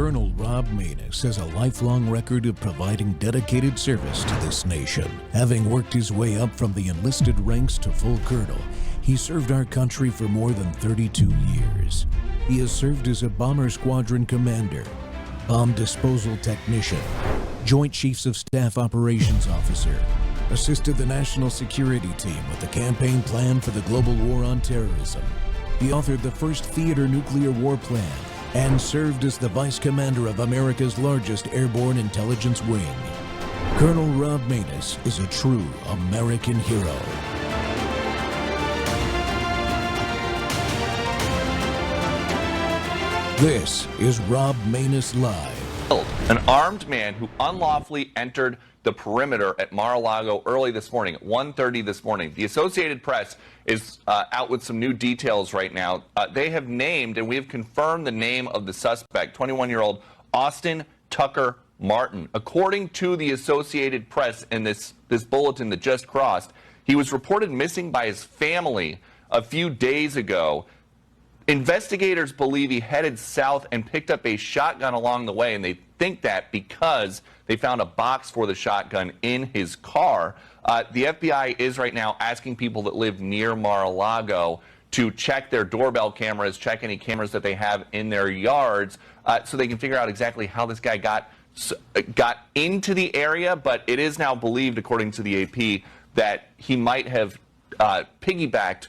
Colonel Rob Maness has a lifelong record of providing dedicated service to this nation. Having worked his way up from the enlisted ranks to full colonel, he served our country for more than 32 years. He has served as a bomber squadron commander, bomb disposal technician, Joint Chiefs of Staff Operations Officer, assisted the National Security Team with the campaign plan for the global war on terrorism. He authored the first theater nuclear war plan and served as the Vice Commander of America's largest airborne intelligence wing. Colonel Rob Maness is a true American hero. This is Rob Maness Live. An armed man who unlawfully entered the perimeter at Mar-a-Lago early this morning, at 1:30 this morning. The Associated Press is out with some new details right now. They have named, and we have confirmed the name of the suspect, 21-year-old Austin Tucker Martin. According to the Associated Press in this bulletin that just crossed, he was reported missing by his family a few days ago. Investigators believe he headed south and picked up a shotgun along the way, and they think that because they found a box for the shotgun in his car. The FBI is right now asking people that live near Mar-a-Lago to check their doorbell cameras, check any cameras that they have in their yards, so they can figure out exactly how this guy got into the area. But it is now believed, according to the AP, that he might have piggybacked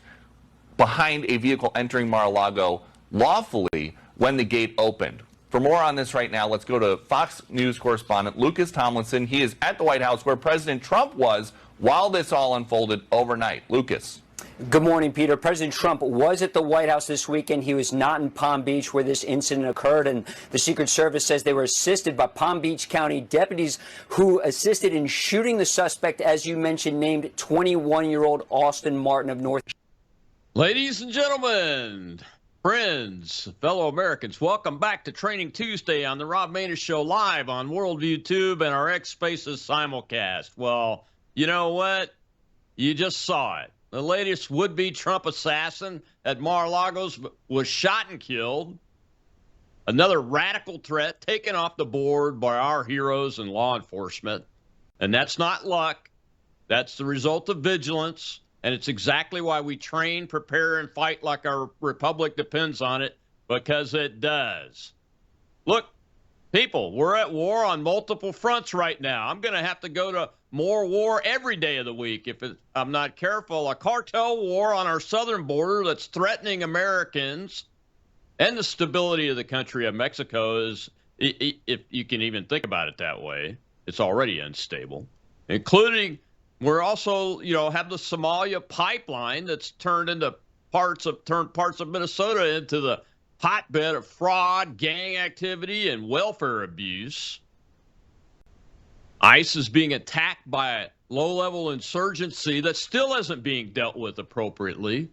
behind a vehicle entering Mar-a-Lago lawfully when the gate opened. For more on this right now, let's go to Fox News correspondent Lucas Tomlinson. He is at the White House where President Trump was while this all unfolded overnight. Lucas. Good morning, Peter. President Trump was at the White House this weekend. He was not in Palm Beach where this incident occurred, and the Secret Service says they were assisted by Palm Beach County deputies who assisted in shooting the suspect, as you mentioned, named 21-year-old Austin Martin of North. Ladies and gentlemen, friends, fellow Americans, welcome back to Training Tuesday on the Rob Maness Show live on WorldViewTube and our XSpaces simulcast. Well, you know what? You just saw it. The latest would-be Trump assassin at Mar-a-Lago was shot and killed. Another radical threat taken off the board by our heroes and law enforcement. And that's not luck. That's the result of vigilance. And it's exactly why we train, prepare, and fight like our republic depends on it, because it does. Look, people, we're at war on multiple fronts right now. I'm going to have to go to more war every day of the week if I'm not careful. A cartel war on our southern border that's threatening Americans and the stability of the country of Mexico is, if you can even think about it that way, it's already unstable, including... We're also, have the Somalia pipeline that's turned parts of Minnesota into the hotbed of fraud, gang activity, and welfare abuse. ICE is being attacked by a low-level insurgency that still isn't being dealt with appropriately.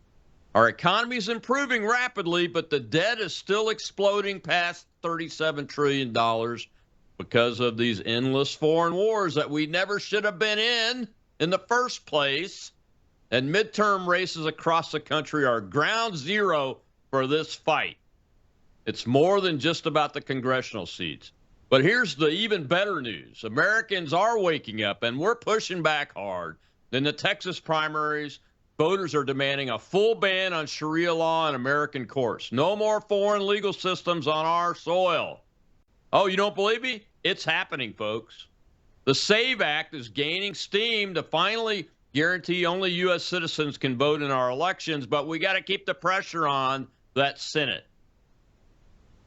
Our economy is improving rapidly, but the debt is still exploding past $37 trillion because of these endless foreign wars that we never should have been in the first place, and midterm races across the country are ground zero for this fight. It's more than just about the congressional seats. But here's the even better news. Americans are waking up, and we're pushing back hard. In the Texas primaries, voters are demanding a full ban on Sharia law in American courts. No more foreign legal systems on our soil. Oh, you don't believe me? It's happening, folks. The SAVE Act is gaining steam to finally guarantee only U.S. citizens can vote in our elections, but we got to keep the pressure on that Senate.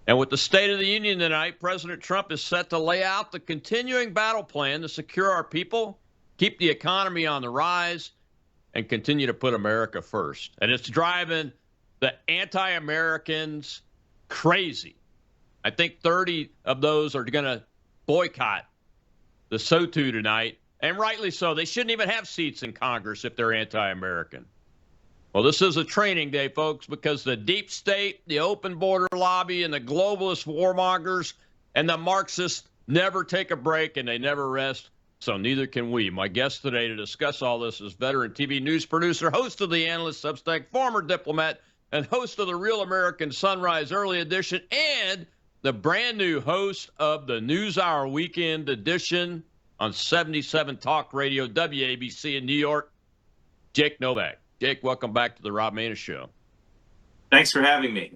And with the State of the Union tonight, President Trump is set to lay out the continuing battle plan to secure our people, keep the economy on the rise, and continue to put America first. And it's driving the anti-Americans crazy. I think 30 of those are going to boycott the SOTU tonight, and rightly so. They shouldn't even have seats in Congress if they're anti-American. Well, this is a training day, folks, because the deep state, the open border lobby, and the globalist warmongers and the Marxists never take a break, and they never rest, so neither can we. My guest today to discuss all this is veteran TV news producer, host of the Analyst Substack, former diplomat, and host of the Real American Sunrise Early Edition, and the brand new host of the NewsHour Weekend Edition on 77 Talk Radio WABC in New York, Jake Novak. Jake, welcome back to the Rob Maness Show. Thanks for having me.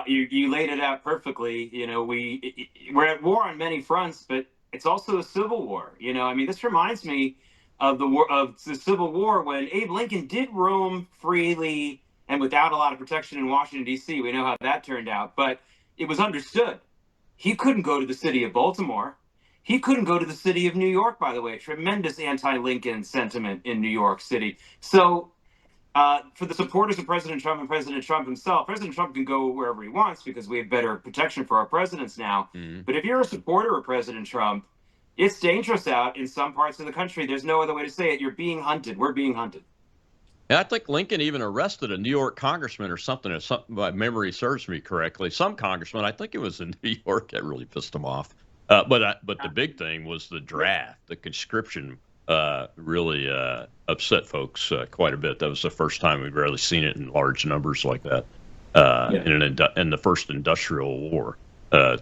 You laid it out perfectly. You know, we're at war on many fronts, but it's also a civil war. You know, I mean, this reminds me of the Civil War when Abe Lincoln did roam freely and without a lot of protection in Washington, D.C. We know how that turned out, but it was understood. He couldn't go to the city of Baltimore. He couldn't go to the city of New York, by the way. Tremendous anti-Lincoln sentiment in New York City. So for the supporters of President Trump and President Trump himself, President Trump can go wherever he wants because we have better protection for our presidents now. Mm-hmm. But if you're a supporter of President Trump, it's dangerous out in some parts of the country. There's no other way to say it. You're being hunted. We're being hunted. And I think Lincoln even arrested a New York congressman or something, if my memory serves me correctly. Some congressman, I think it was in New York, that really pissed him off. But the big thing was the draft, the conscription. Really upset folks quite a bit. That was the first time we've really seen it in large numbers like that in the first industrial war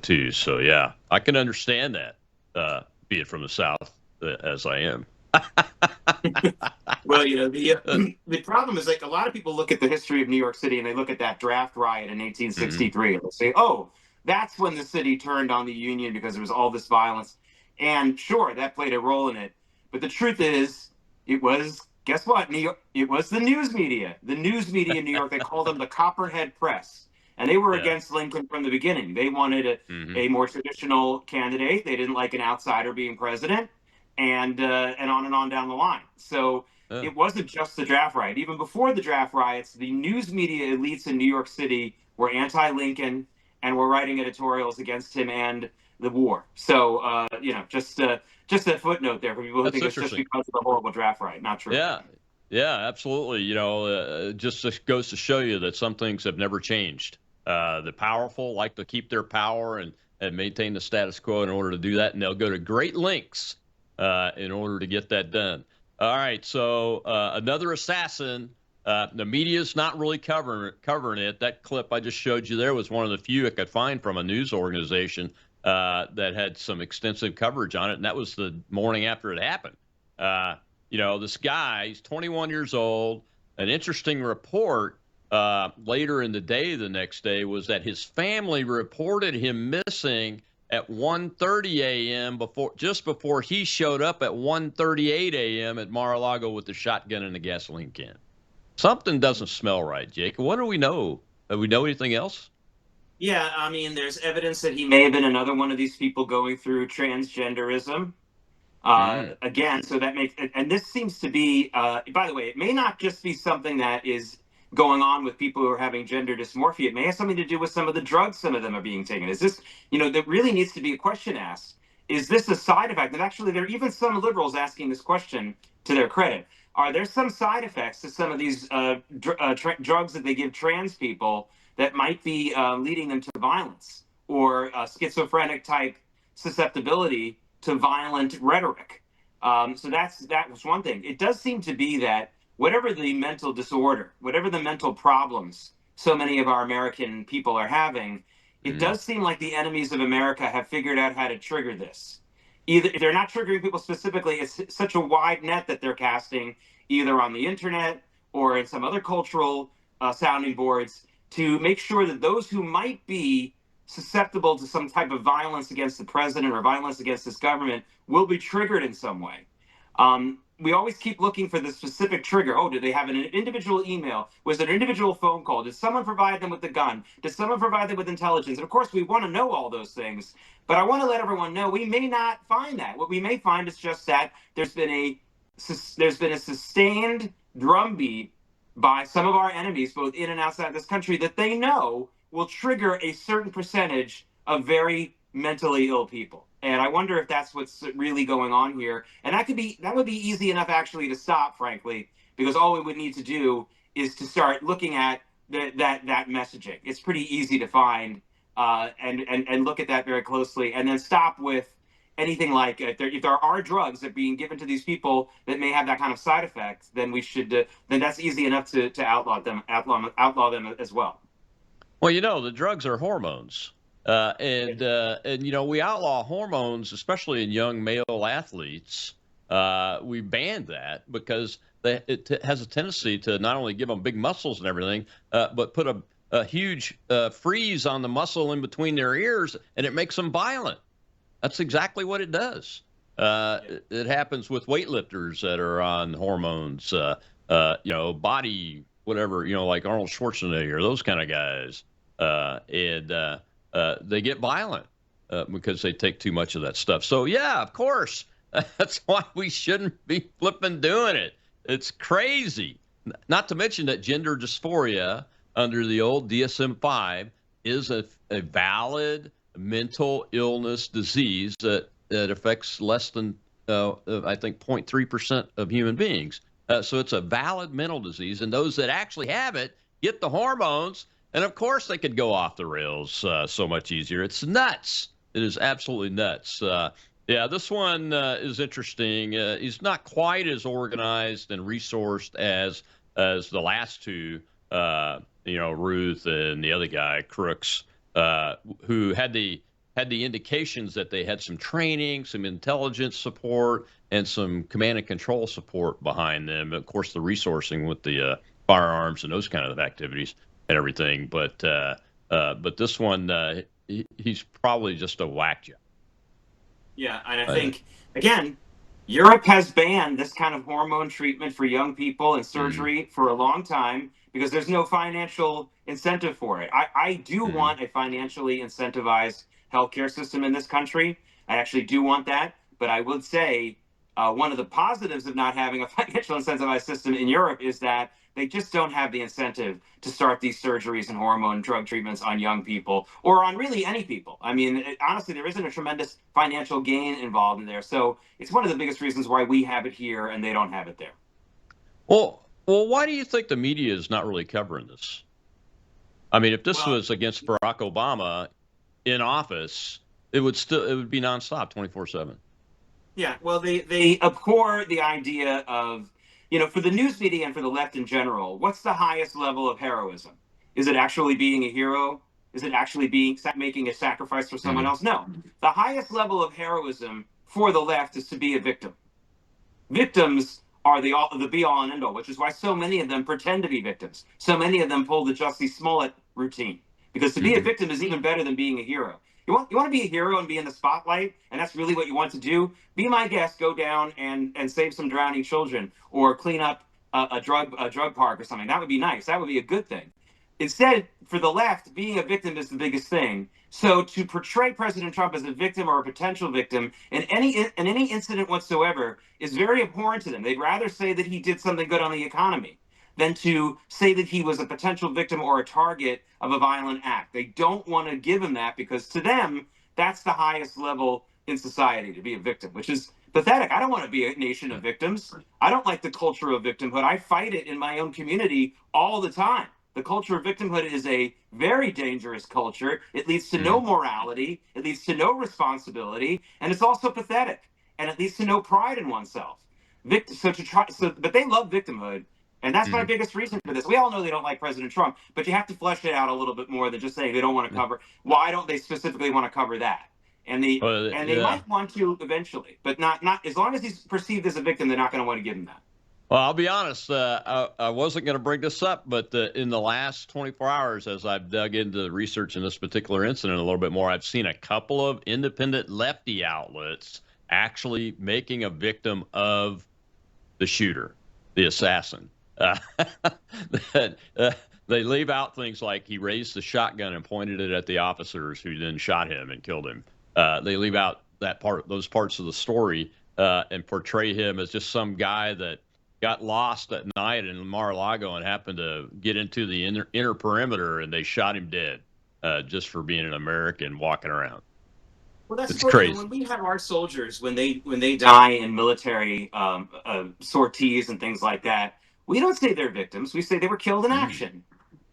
too. So yeah, I can understand that, be it from the South as I am. Well, you know, the problem is, like, a lot of people look at the history of New York City and they look at that draft riot in 1863 and they say, oh, that's when the city turned on the Union because there was all this violence. And sure, that played a role in it. But the truth is, it was, guess what, New York, it was the news media. The news media in New York, they called them the Copperhead Press. And they were against Lincoln from the beginning. They wanted a more traditional candidate. They didn't like an outsider being president, and on down the line. So it wasn't just the draft riot. Even before the draft riots, the news media elites in New York City were anti-Lincoln and were writing editorials against him and the war. So, you know, just a footnote there for people who think it's just because of the horrible draft riot. Not true. Yeah, absolutely. You know, just goes to show you that some things have never changed. The powerful like to keep their power and maintain the status quo in order to do that, and they'll go to great lengths in order to get that done. All right, so another assassin. The media's not really covering it. That clip I just showed you there was one of the few I could find from a news organization that had some extensive coverage on it, and that was the morning after it happened. You know, this guy, he's 21 years old. An interesting report later in the day, the next day, was that his family reported him missing at 1:30 a.m. just before he showed up at 1:38 a.m. at Mar-a-Lago with the shotgun and the gasoline can. Something doesn't smell right, Jake. What do we know? Do we know anything else? Yeah, I mean, there's evidence that he may have been another one of these people going through transgenderism. Again, so that makes, and this seems to be, by the way, it may not just be something that is going on with people who are having gender dysmorphia. It may have something to do with some of the drugs some of them are being taken. Is this, you know, there really needs to be a question asked. Is this a side effect? And actually, there are even some liberals asking this question to their credit. Are there some side effects to some of these drugs that they give trans people that might be leading them to violence or schizophrenic type susceptibility to violent rhetoric? So that was one thing. It does seem to be that whatever the mental disorder, whatever the mental problems so many of our American people are having, it does seem like the enemies of America have figured out how to trigger this. Either they're not triggering people specifically, it's such a wide net that they're casting either on the internet or in some other cultural sounding boards to make sure that those who might be susceptible to some type of violence against the president or violence against this government will be triggered in some way. We always keep looking for the specific trigger. Oh, did they have an individual email? Was it an individual phone call? Did someone provide them with the gun? Did someone provide them with intelligence? And of course, we want to know all those things. But I want to let everyone know we may not find that. What we may find is just that there's been a sustained drumbeat by some of our enemies, both in and outside this country, that they know will trigger a certain percentage of very mentally ill people. And I wonder if that's what's really going on here. And that would be easy enough actually to stop, frankly, because all we would need to do is to start looking at that messaging. It's pretty easy to find and look at that very closely, and then stop with anything like if there are drugs that are being given to these people that may have that kind of side effect, then we should then that's easy enough to outlaw them as well. Well, you know, the drugs are hormones. And you know, we outlaw hormones, especially in young male athletes. We banned that because it has a tendency to not only give them big muscles and everything, but put a huge freeze on the muscle in between their ears, and it makes them violent. That's exactly what it does. It happens with weightlifters that are on hormones, you know, body, whatever, you know, like Arnold Schwarzenegger, those kind of guys. And they get violent because they take too much of that stuff. So, yeah, of course, that's why we shouldn't be flipping doing it. It's crazy. Not to mention that gender dysphoria under the old DSM-5 is a valid mental illness disease that affects less than, I think, 0.3% of human beings. So it's a valid mental disease, and those that actually have it get the hormones, and of course they could go off the rails so much easier. It's nuts. It is absolutely nuts. Yeah, this one is interesting. He's not quite as organized and resourced as the last two, you know, Ruth and the other guy, Crooks, who had the indications that they had some training, some intelligence support, and some command and control support behind them. Of course, the resourcing with the firearms and those kind of activities and everything. But this one, he's probably just a whack job. Yeah, and I think, again, Europe has banned this kind of hormone treatment for young people and surgery for a long time because there's no financial incentive for it. I do want a financially incentivized healthcare system in this country. I actually do want that. But I would say one of the positives of not having a financial incentivized system in Europe is that they just don't have the incentive to start these surgeries and hormone drug treatments on young people or on really any people. I mean, honestly, there isn't a tremendous financial gain involved in there. So it's one of the biggest reasons why we have it here and they don't have it there. Well, why do you think the media is not really covering this? I mean, if this was against Barack Obama in office, it would be nonstop, 24/7. Yeah, well, they abhor the idea of, you know, for the news media and for the left in general, what's the highest level of heroism? Is it actually being a hero? Is it actually making a sacrifice for someone else? No. The highest level of heroism for the left is to be a victim. Victims are the be-all and end-all, which is why so many of them pretend to be victims. So many of them pull the Jussie Smollett routine. Because to be a victim is even better than being a hero. You want to be a hero and be in the spotlight, and that's really what you want to do? Be my guest, go down and save some drowning children or clean up a drug park or something. That would be nice. That would be a good thing. Instead, for the left, being a victim is the biggest thing. So to portray President Trump as a victim or a potential victim in any incident whatsoever is very abhorrent to them. They'd rather say that he did something good on the economy than to say that he was a potential victim or a target of a violent act. They don't want to give him that because to them, that's the highest level in society, to be a victim, which is pathetic. I don't want to be a nation of victims. I don't like the culture of victimhood. I fight it in my own community all the time. The culture of victimhood is a very dangerous culture. It leads to no morality. It leads to no responsibility. And it's also pathetic. And it leads to no pride in oneself. But they love victimhood. And that's my biggest reason for this. We all know they don't like President Trump, but you have to flesh it out a little bit more than just saying they don't want to cover. Why don't they specifically want to cover that? And they might want to eventually, but not as long as he's perceived as a victim, they're not going to want to give him that. Well, I'll be honest. I wasn't going to bring this up, but in the last 24 hours, as I've dug into the research in this particular incident a little bit more, I've seen a couple of independent lefty outlets actually making a victim of the shooter, the assassin. They leave out things like he raised the shotgun and pointed it at the officers who then shot him and killed him. They leave out those parts of the story and portray him as just some guy that got lost at night in Mar-a-Lago and happened to get into the inner perimeter and they shot him dead just for being an American walking around. Well, that's it's crazy. When we have our soldiers, when they die in military sorties and things like that, we don't say they're victims. We say they were killed in action.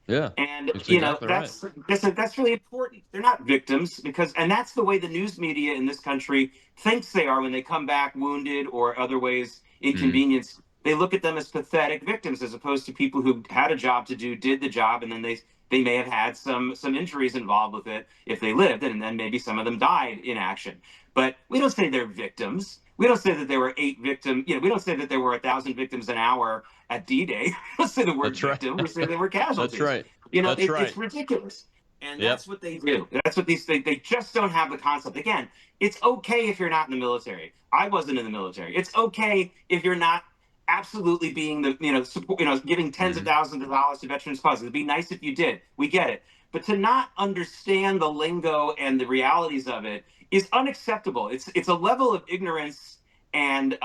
Yeah, and that's really important. They're not victims and that's the way the news media in this country thinks they are when they come back wounded or other ways inconvenienced. They look at them as pathetic victims as opposed to people who had a job to do, did the job, and then they may have had some injuries involved with it if they lived, and then maybe some of them died in action. But we don't say they're victims. We don't say that there were 8 victims. You know, we don't say that there were 1,000 victims an hour at D-Day. We don't say the word victim. We say they were casualties. That's right. You know, That's right. It's ridiculous. And that's what they do. That's what they just don't have the concept. Again, it's okay if you're not in the military. I wasn't in the military. It's okay if you're not absolutely being giving tens of thousands of dollars to veterans causes. It'd be nice if you did. We get it. But to not understand the lingo and the realities of it is unacceptable. It's a level of ignorance and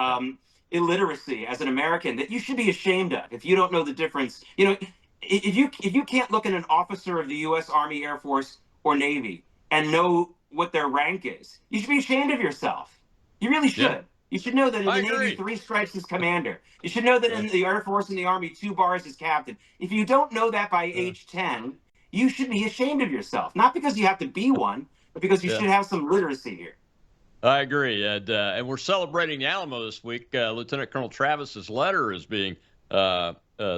illiteracy as an American that you should be ashamed of if you don't know the difference. You know, if you can't look at an officer of the U.S. Army, Air Force, or Navy and know what their rank is, you should be ashamed of yourself. You really should. Yeah. You should know that in the Navy, 3 stripes is commander. You should know that in the Air Force and the Army, 2 bars is captain. If you don't know that by age 10, you should be ashamed of yourself. Not because you have to be one, but because you should have some literacy here. I agree. And we're celebrating the Alamo this week. Lieutenant Colonel Travis's letter is being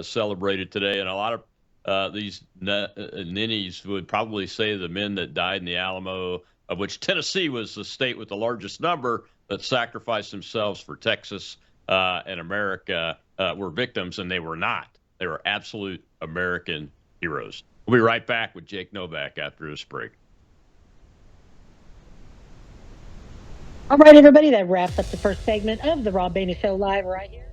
celebrated today. And a lot of these ninnies would probably say the men that died in the Alamo, of which Tennessee was the state with the largest number that sacrificed themselves for Texas and America, were victims, and they were not. They were absolute American heroes. We'll be right back with Jake Novak after this break. All right, everybody, that wraps up the first segment of the Rob Maness Show live right here.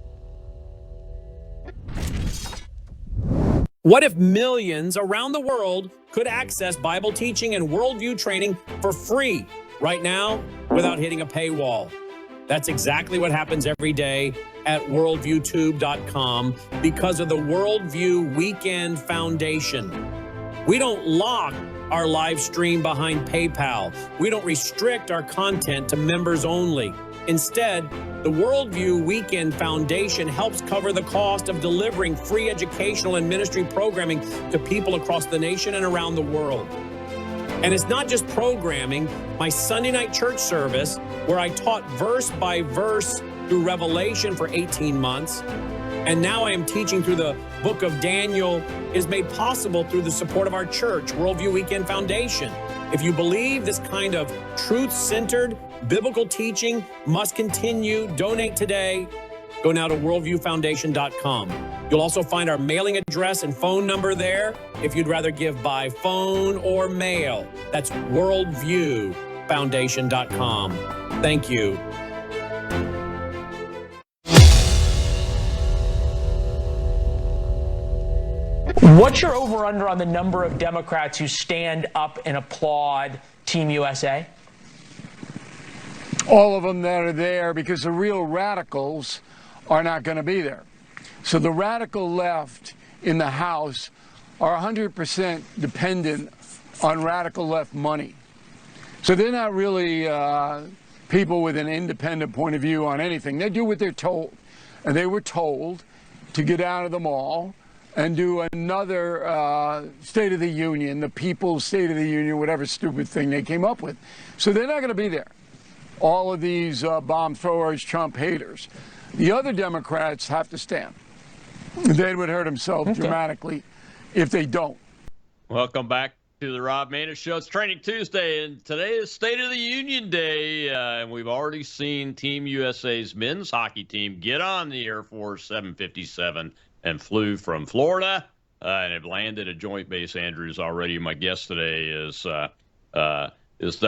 What if millions around the world could access Bible teaching and worldview training for free right now without hitting a paywall? That's exactly what happens every day at WorldViewTube.com because of the Worldview Weekend Foundation. We don't lock our live stream behind PayPal. We don't restrict our content to members only. Instead, the Worldview Weekend Foundation helps cover the cost of delivering free educational and ministry programming to people across the nation and around the world. And it's not just programming. My Sunday night church service, where I taught verse by verse through Revelation for 18 months, and now I am teaching through the book of Daniel, is made possible through the support of our church, Worldview Weekend Foundation. If you believe this kind of truth-centered biblical teaching must continue, donate today. Go now to worldviewfoundation.com. You'll also find our mailing address and phone number there if you'd rather give by phone or mail. That's worldviewfoundation.com. Thank you. What's your over-under on the number of Democrats who stand up and applaud Team USA? All of them that are there, because the real radicals are not going to be there. So the radical left in the House are 100% dependent on radical left money. So they're not really people with an independent point of view on anything. They do what they're told. And they were told to get out of the mall and do another State of the Union, the People's State of the Union, whatever stupid thing they came up with. So they're not going to be there. All of these bomb throwers, Trump haters. The other Democrats have to stand. They would hurt themselves dramatically if they don't. Welcome back to the Rob Maness Show. It's Training Tuesday, and today is State of the Union Day. And we've already seen Team USA's men's hockey team get on the Air Force 757 and flew from Florida and have landed at Joint Base Andrews already. My guest today is the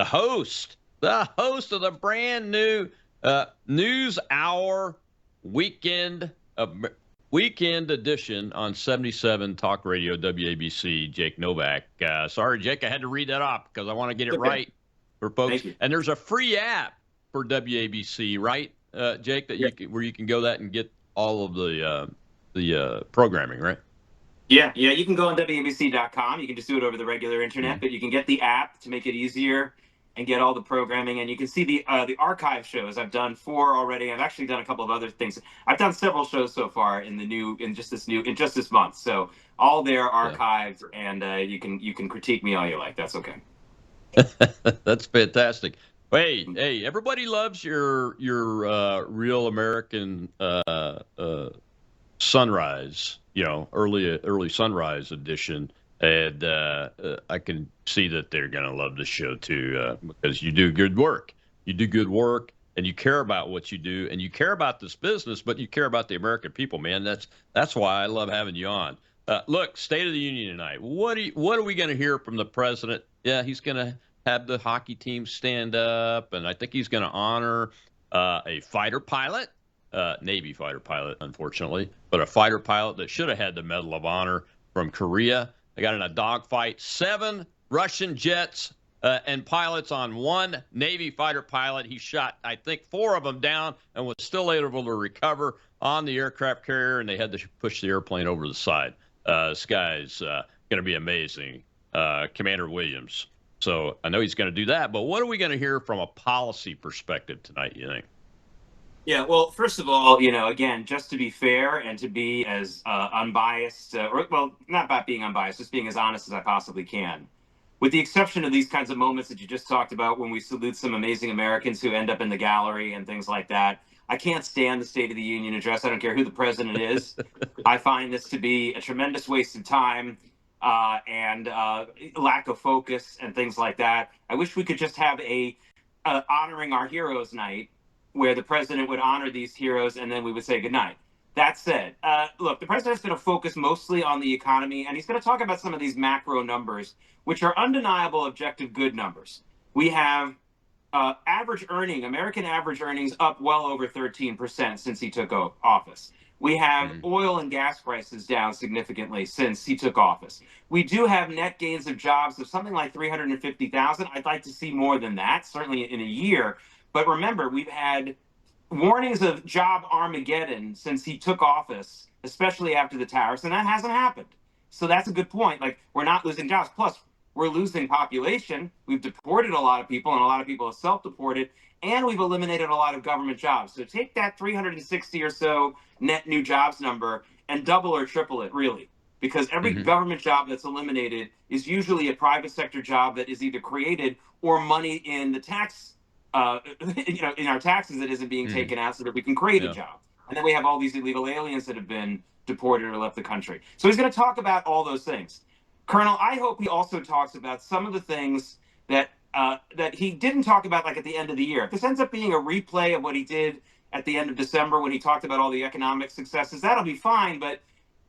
host of the brand new NewsHour Weekend Edition on 77 Talk Radio WABC. Jake Novak. Sorry, Jake, I had to read that off because I want to get it right for folks. And there's a free app for WABC, right, Jake? Where you can go that and get all of the programming, right? Yeah, you can go on WABC.com. You can just do it over the regular internet, but you can get the app to make it easier and get all the programming. And you can see the archive shows. I've done 4 already. I've actually done a couple of other things. I've done several shows so far in just this month. So all there archived, and you can critique me all you like. That's okay. That's fantastic. Hey, everybody loves your Real American Sunrise, early sunrise edition. And I can see that they're going to love the show, too, because you do good work. You do good work, and you care about what you do, and you care about this business, but you care about the American people, man. That's why I love having you on. Look, State of the Union tonight. What are we going to hear from the president? Yeah, he's going to have the hockey team stand up, and I think he's going to honor a fighter pilot, Navy fighter pilot, unfortunately, but a fighter pilot that should have had the Medal of Honor from Korea. They got in a dogfight, 7 Russian jets and pilots on 1 Navy fighter pilot. He shot, I think, 4 of them down and was still able to recover on the aircraft carrier, and they had to push the airplane over the side. This guy's going to be amazing, Commander Williams. So I know he's going to do that, but what are we going to hear from a policy perspective tonight, you think? Yeah, well, first of all, again, just to be fair and to be as unbiased, not about being unbiased, just being as honest as I possibly can. With the exception of these kinds of moments that you just talked about when we salute some amazing Americans who end up in the gallery and things like that, I can't stand the State of the Union address. I don't care who the president is. I find this to be a tremendous waste of time and lack of focus and things like that. I wish we could just have a honoring our heroes night where the president would honor these heroes and then we would say goodnight. That said, look, the president's going to focus mostly on the economy, and he's going to talk about some of these macro numbers, which are undeniable, objective, good numbers. We have American average earnings up well over 13% since he took office. We have oil and gas prices down significantly since he took office. We do have net gains of jobs of something like 350,000. I'd like to see more than that, certainly in a year. But remember, we've had warnings of job Armageddon since he took office, especially after the tariffs, and that hasn't happened. So that's a good point. Like, we're not losing jobs. Plus, we're losing population. We've deported a lot of people, and a lot of people have self-deported, and we've eliminated a lot of government jobs. So take that 360 or so net new jobs number and double or triple it, really, because every government job that's eliminated is usually a private sector job that is either created or money in the tax in our taxes that isn't being taken out so that we can create a job. And then we have all these illegal aliens that have been deported or left the country. So he's going to talk about all those things. Colonel, I hope he also talks about some of the things that that he didn't talk about, like at the end of the year. If this ends up being a replay of what he did at the end of December when he talked about all the economic successes, that'll be fine. But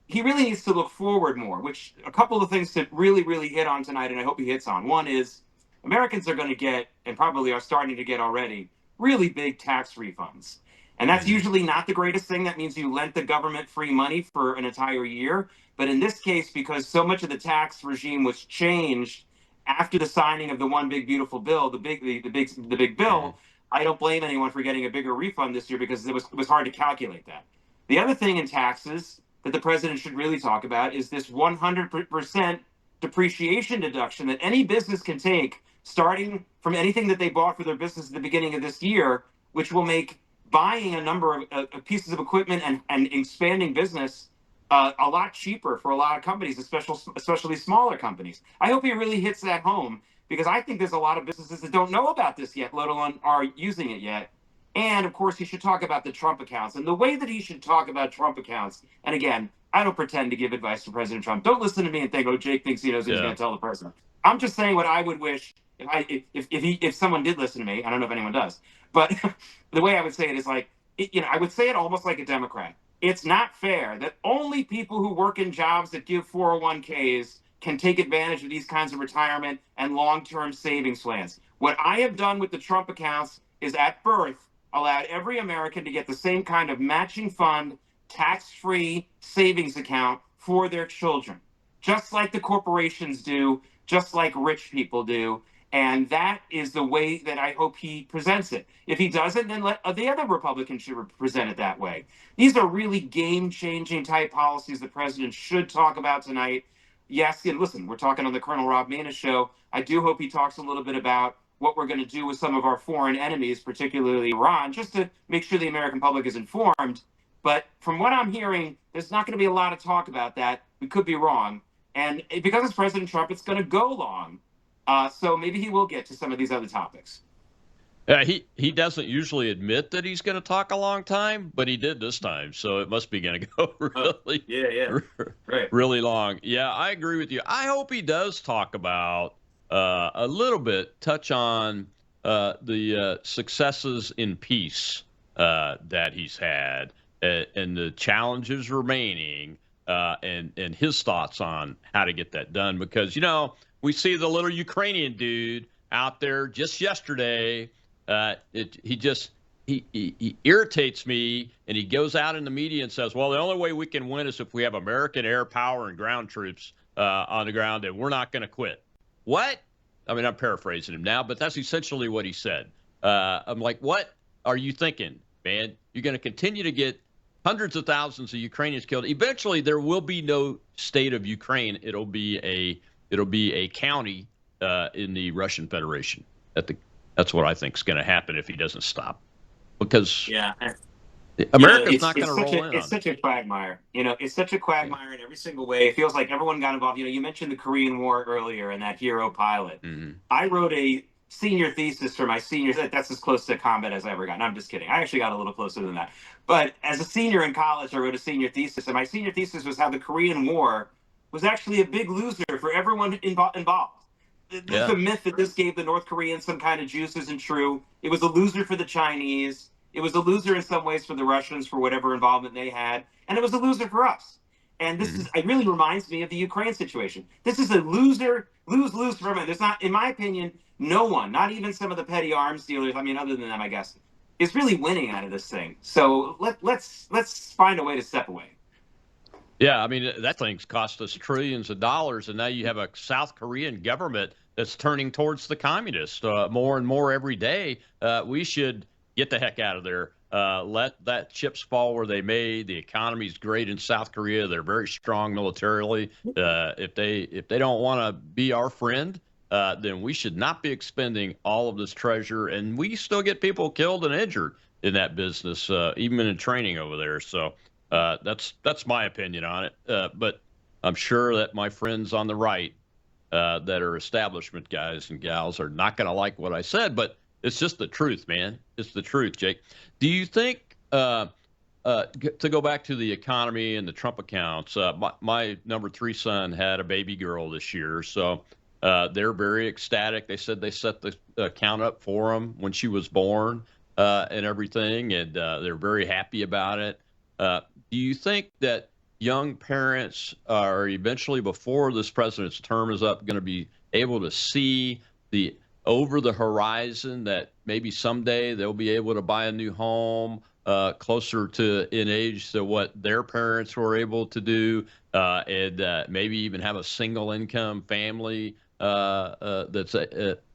he really needs to look forward more, which a couple of things to really, really hit on tonight, and I hope he hits on. One is Americans are going to get, and probably are starting to get already, really big tax refunds. And that's usually not the greatest thing. That means you lent the government free money for an entire year. But in this case, because so much of the tax regime was changed after the signing of the One Big Beautiful Bill, the big bill, I don't blame anyone for getting a bigger refund this year because it was hard to calculate that. The other thing in taxes that the president should really talk about is this 100% depreciation deduction that any business can take starting from anything that they bought for their business at the beginning of this year, which will make buying a number of pieces of equipment and expanding business a lot cheaper for a lot of companies, especially smaller companies. I hope he really hits that home because I think there's a lot of businesses that don't know about this yet, let alone are using it yet. And of course, he should talk about the Trump accounts. And the way that he should talk about Trump accounts, and again, I don't pretend to give advice to President Trump. Don't listen to me and think, oh, Jake thinks he knows what he's going to tell the president. I'm just saying what I would wish if someone did listen to me. I don't know if anyone does, but the way I would say it is like, I would say it almost like a Democrat. It's not fair that only people who work in jobs that give 401ks can take advantage of these kinds of retirement and long-term savings plans. What I have done with the Trump accounts is at birth allowed every American to get the same kind of matching fund, tax-free savings account for their children, just like the corporations do, just like rich people do. And that is the way that I hope he presents it. If he doesn't, then let the other Republicans should present it that way. These are really game-changing type policies the president should talk about tonight. Yes, and listen, we're talking on the Colonel Rob Maness Show. I do hope he talks a little bit about what we're going to do with some of our foreign enemies, particularly Iran, just to make sure the American public is informed. But from what I'm hearing, there's not going to be a lot of talk about that. We could be wrong. And because it's President Trump, it's going to go long. So maybe he will get to some of these other topics. He doesn't usually admit that he's going to talk a long time, but he did this time, so it must be going to go really, right, really long. Yeah, I agree with you. I hope he does talk about a little bit, touch on the successes in peace that he's had, and the challenges remaining, and his thoughts on how to get that done. Because we see the little Ukrainian dude out there just yesterday. He irritates me, and he goes out in the media and says, well, the only way we can win is if we have American air power and ground troops on the ground, and we're not going to quit. What? I mean, I'm paraphrasing him now, but that's essentially what he said. I'm like, what are you thinking, man? You're going to continue to get hundreds of thousands of Ukrainians killed. Eventually, there will be no state of Ukraine. It'll be a county in the Russian Federation. That's what I think is going to happen if he doesn't stop, because America's not going to roll in. It's such a quagmire. It's such a quagmire in every single way. It feels like everyone got involved. You mentioned the Korean War earlier and that hero pilot. Mm-hmm. I wrote a senior thesis for my seniors. That's as close to combat as I ever got. No, I'm just kidding. I actually got a little closer than that. But as a senior in college, I wrote a senior thesis, and my senior thesis was how the Korean War was actually a big loser for everyone involved. The myth that this gave the North Koreans some kind of juice isn't true. It was a loser for the Chinese. It was a loser in some ways for the Russians for whatever involvement they had. And it was a loser for us. And it really reminds me of the Ukraine situation. This is a lose-lose for everyone. There's not, in my opinion, no one, not even some of the petty arms dealers, I mean, other than them, I guess, is really winning out of this thing. So let's find a way to step away. Yeah, I mean, that thing's cost us trillions of dollars, and now you have a South Korean government that's turning towards the communists more and more every day. We should get the heck out of there. Let that chips fall where they may. The economy's great in South Korea. They're very strong militarily. If they don't want to be our friend, then we should not be expending all of this treasure. And we still get people killed and injured in that business, even in training over there. So that's my opinion on it. But I'm sure that my friends on the right that are establishment guys and gals are not going to like what I said, but it's just the truth, man. It's the truth, Jake. Do you think, to go back to the economy and the Trump accounts, my number 3 son had a baby girl this year, so they're very ecstatic. They said they set the account up for him when she was born and everything, and they're very happy about it. Do you think that young parents are eventually, before this president's term is up, going to be able to see over the horizon that maybe someday they'll be able to buy a new home closer to in age to what their parents were able to do, and maybe even have a single income family that's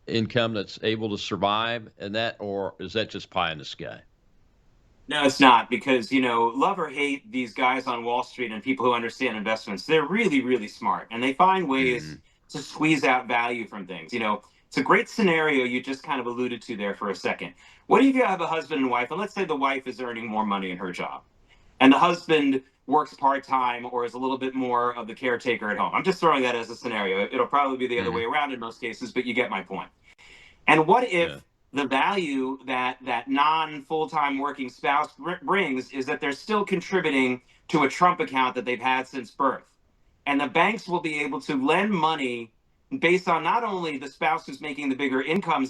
income that's able to survive, and that, or is that just pie in the sky? No, it's not, because, love or hate these guys on Wall Street and people who understand investments, they're really, really smart, and they find ways to squeeze out value from things. It's a great scenario you just kind of alluded to there for a second. What if you have a husband and wife, and let's say the wife is earning more money in her job, and the husband works part-time or is a little bit more of the caretaker at home? I'm just throwing that as a scenario. It'll probably be the other way around in most cases, but you get my point. And what if the value that non-full-time working spouse brings is that they're still contributing to a Trump account that they've had since birth? And the banks will be able to lend money based on not only the spouse who's making the bigger income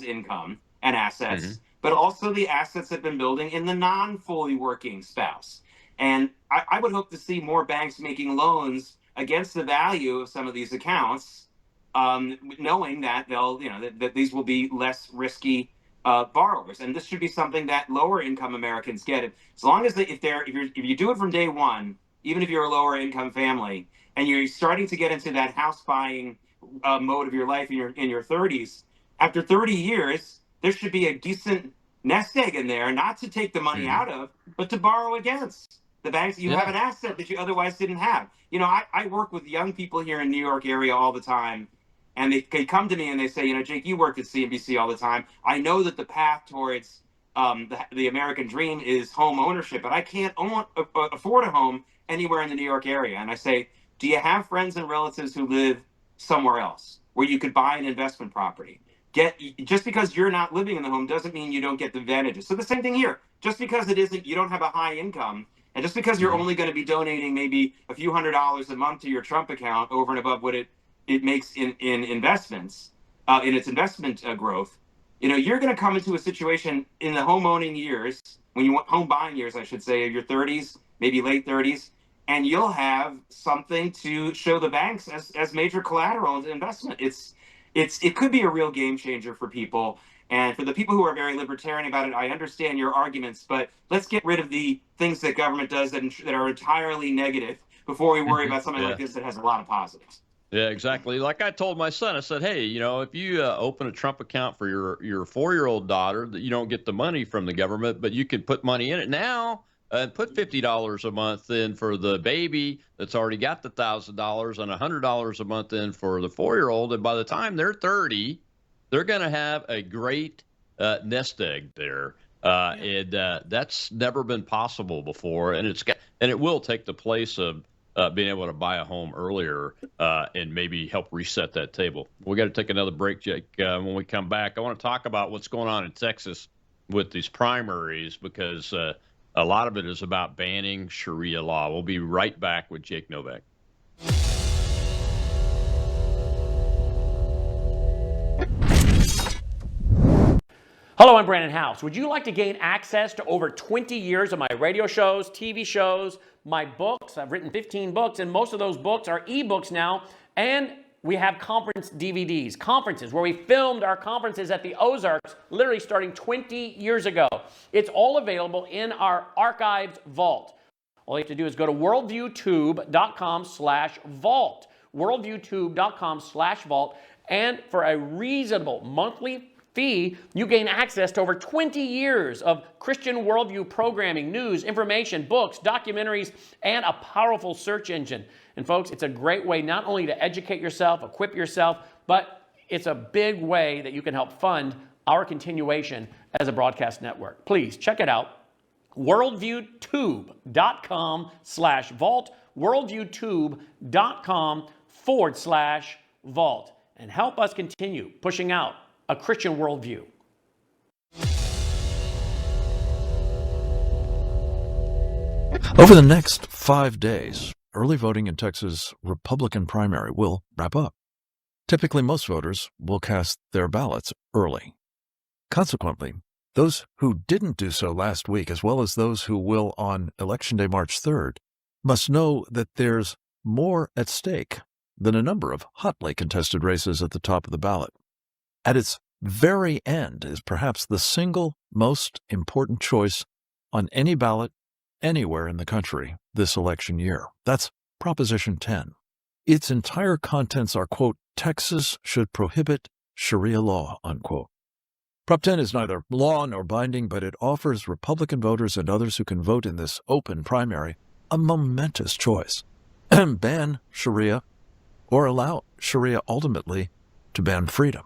and assets, but also the assets that have been building in the non-fully working spouse. And I would hope to see more banks making loans against the value of some of these accounts, knowing that that these will be less risky borrowers. And this should be something that lower income Americans get. As long as if you do it from day one, even if you're a lower income family and you're starting to get into that house buying mode of your life in your 30s, after 30 years, there should be a decent nest egg in there, not to take the money out of, but to borrow against. The banks, you have an asset that you otherwise didn't have. I work with young people here in New York area all the time, and they come to me and they say, Jake, you work at CNBC all the time. I know that the path towards the American dream is home ownership, but I can't afford a home anywhere in the New York area. And I say, do you have friends and relatives who live somewhere else where you could buy an investment property? just because you're not living in the home doesn't mean you don't get the advantages. So the same thing here. Just because you don't have a high income, and just because you're only going to be donating maybe a few $100s a month to your Trump account over and above what it makes in investments, in its investment growth, you're going to come into a situation in the home owning years, when you want home buying years, I should say, of your 30s, maybe late 30s, and you'll have something to show the banks as major collateral as investment. It could be a real game changer for people. And for the people who are very libertarian about it, I understand your arguments, but let's get rid of the things that government does that are entirely negative before we worry about something like this that has a lot of positives. Yeah, exactly. Like I told my son, I said, hey, if you open a Trump account for your 4-year-old daughter, that you don't get the money from the government, but you can put money in it now and put $50 a month in for the baby that's already got the $1,000 and $100 a month in for the 4-year-old. And by the time they're 30, they're going to have a great nest egg there. And that's never been possible before. And it will take the place of being able to buy a home earlier and maybe help reset that table. We got to take another break, Jake. When we come back, I want to talk about what's going on in Texas with these primaries, because a lot of it is about banning Sharia law. We'll be right back with Jake Novak. Hello, I'm Brandon House. Would you like to gain access to over 20 years of my radio shows, TV shows, my books? I've written 15 books, and most of those books are ebooks now. And we have conference DVDs, conferences where we filmed our conferences at the Ozarks, literally starting 20 years ago. It's all available in our archived vault. All you have to do is go to worldviewtube.com/vault, worldviewtube.com/vault, and for a reasonable monthly fee, you gain access to over 20 years of Christian worldview programming, news, information, books, documentaries, and a powerful search engine. And folks, it's a great way not only to educate yourself, equip yourself, but it's a big way that you can help fund our continuation as a broadcast network. Please check it out. worldviewtube.com/vault, worldviewtube.com/vault, and help us continue pushing out a Christian worldview. Over the next 5 days, early voting in Texas' Republican primary will wrap up. Typically, most voters will cast their ballots early. Consequently, those who didn't do so last week, as well as those who will on Election Day, March 3rd, must know that there's more at stake than a number of hotly contested races at the top of the ballot. At its very end is perhaps the single most important choice on any ballot anywhere in the country this election year. That's Proposition 10. Its entire contents are, quote, Texas should prohibit Sharia law, unquote. Prop 10 is neither law nor binding, but it offers Republican voters and others who can vote in this open primary a momentous choice. Ban Sharia or allow Sharia ultimately to ban freedom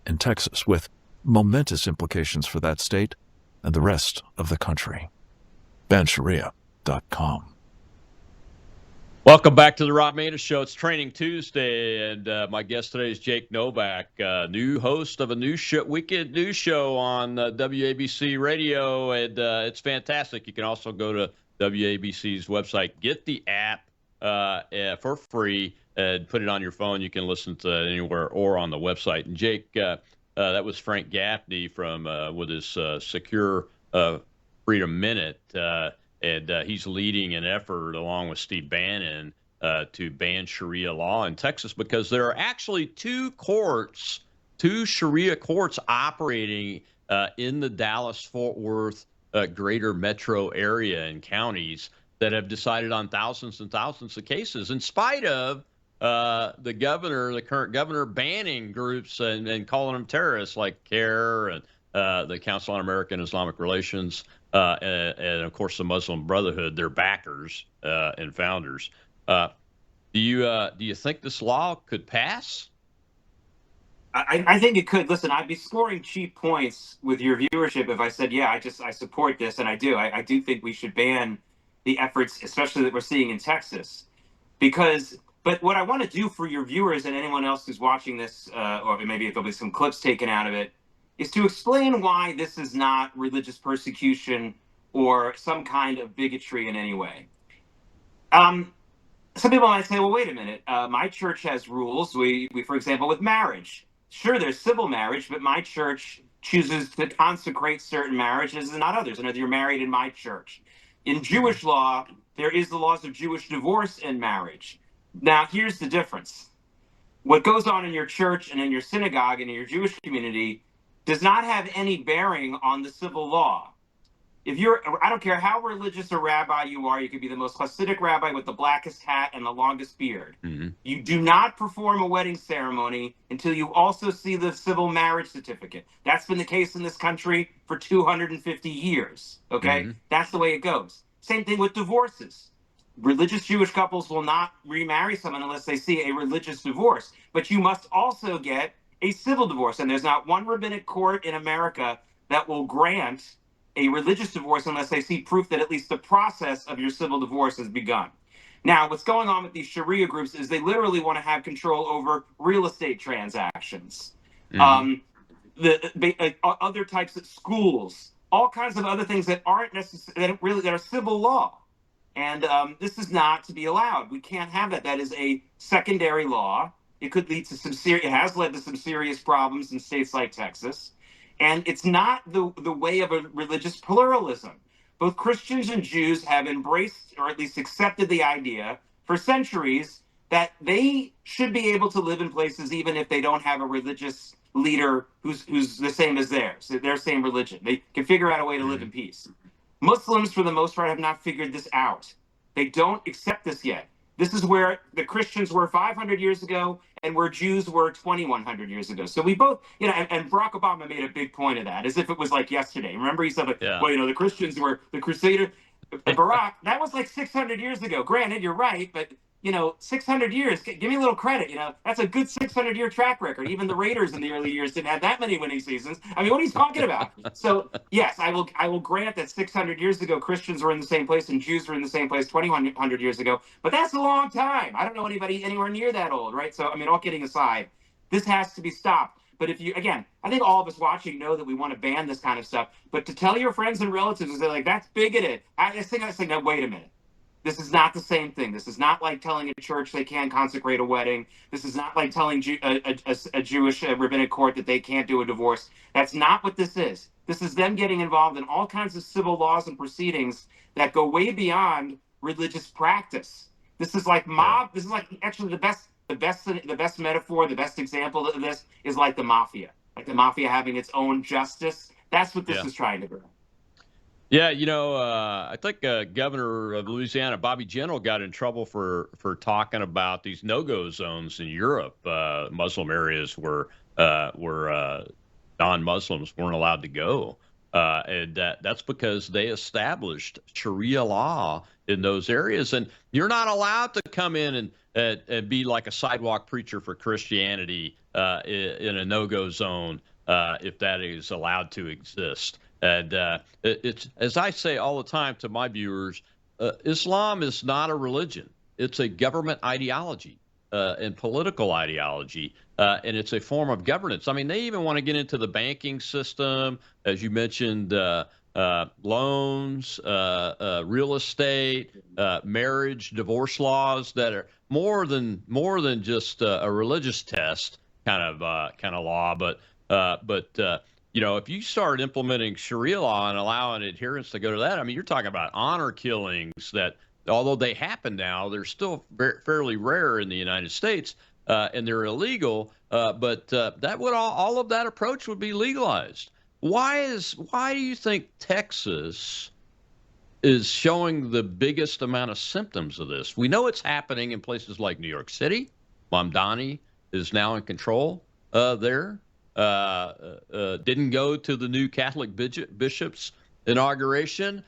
in Texas, with momentous implications for that state and the rest of the country. BanSharia.com. Welcome back to the Rob Maness Show. It's Training Tuesday, and my guest today is Jake Novak, new host of a new weekend news show on WABC Radio, and it's fantastic. You can also go to WABC's website, get the app for free, and put it on your phone. You can listen to it anywhere or on the website. And Jake, that was Frank Gaffney from with his Secure Freedom Minute, and he's leading an effort along with Steve Bannon to ban Sharia law in Texas, because there are actually two Sharia courts operating in the Dallas-Fort Worth greater metro area and counties that have decided on thousands and thousands of cases, in spite of the current governor, banning groups and calling them terrorists, like CARE and the Council on American Islamic Relations, and of course the Muslim Brotherhood, their backers and founders. Do you think this law could pass? I think it could. Listen, I'd be scoring cheap points with your viewership if I said, yeah, I support this, and I do. I do think we should ban the efforts, especially that we're seeing in Texas, because But what I want to do for your viewers and anyone else who's watching this, or maybe there'll be some clips taken out of it, is to explain why this is not religious persecution or some kind of bigotry in any way. Some people might say, well, wait a minute. My church has rules. We, for example, with marriage. Sure, there's civil marriage, but my church chooses to consecrate certain marriages and not others. And you're married in my church. In Jewish law, there is the laws of Jewish divorce and marriage. Now, here's the difference. What goes on in your church and in your synagogue and in your Jewish community does not have any bearing on the civil law. If you're, I don't care how religious a rabbi you are, you could be the most Hasidic rabbi with the blackest hat and the longest beard. Mm-hmm. You do not perform a wedding ceremony until you also see the civil marriage certificate. That's been the case in this country for 250 years, okay? Mm-hmm. That's the way it goes. Same thing with divorces. Religious Jewish couples will not remarry someone unless they see a religious divorce. But you must also get a civil divorce. And there's not one rabbinic court in America that will grant a religious divorce unless they see proof that at least the process of your civil divorce has begun. Now, what's going on with these Sharia groups is they literally want to have control over real estate transactions, other types of schools, all kinds of other things that aren't necessarily that are civil law. And this is not to be allowed. We can't have that. That is a secondary law. It could lead to it has led to some serious problems in states like Texas. And it's not the way of a religious pluralism. Both Christians and Jews have embraced, or at least accepted, the idea for centuries that they should be able to live in places even if they don't have a religious leader who's the same as theirs, their same religion. They can figure out a way to live in peace. Muslims, for the most part, have not figured this out. They don't accept this yet. This is where the Christians were 500 years ago and where Jews were 2,100 years ago. So we both, and Barack Obama made a big point of that, as if it was like yesterday. Remember, he said, well, the Christians were the Crusader. Barack, that was like 600 years ago. Granted, you're right, but 600 years, give me a little credit. That's a good 600-year track record. Even the Raiders in the early years didn't have that many winning seasons. I mean, what are you talking about? So, yes, I will grant that 600 years ago, Christians were in the same place and Jews were in the same place 2,100 years ago. But that's a long time. I don't know anybody anywhere near that old, right? So, I mean, all kidding aside, this has to be stopped. But I think all of us watching know that we want to ban this kind of stuff. But to tell your friends and relatives and say, like, that's bigoted, I think, no, wait a minute. This is not the same thing. This is not like telling a church they can't consecrate a wedding. This is not like telling a Jewish rabbinic court that they can't do a divorce. That's not what this is. This is them getting involved in all kinds of civil laws and proceedings that go way beyond religious practice. This is like mob. This is like actually the best metaphor, the best example of this is like the mafia. Like the mafia having its own justice. That's what this is trying to do. Yeah, I think Governor of Louisiana, Bobby Jindal, got in trouble for talking about these no-go zones in Europe, Muslim areas where non-Muslims weren't allowed to go. And that's because they established Sharia law in those areas. And you're not allowed to come in and be like a sidewalk preacher for Christianity in a no-go zone if that is allowed to exist. And it's, as I say all the time to my viewers, Islam is not a religion. It's a government ideology and political ideology, and it's a form of governance. I mean, they even want to get into the banking system, as you mentioned, loans, real estate, marriage, divorce laws that are more than just a religious test kind of law, but if you start implementing Sharia law and allowing adherents to go to that, I mean, you're talking about honor killings that, although they happen now, they're still fairly rare in the United States, and they're illegal. But that would all of that approach would be legalized. Why do you think Texas is showing the biggest amount of symptoms of this? We know it's happening in places like New York City. Mamdani is now in control there. Didn't go to the new Catholic bishop's inauguration,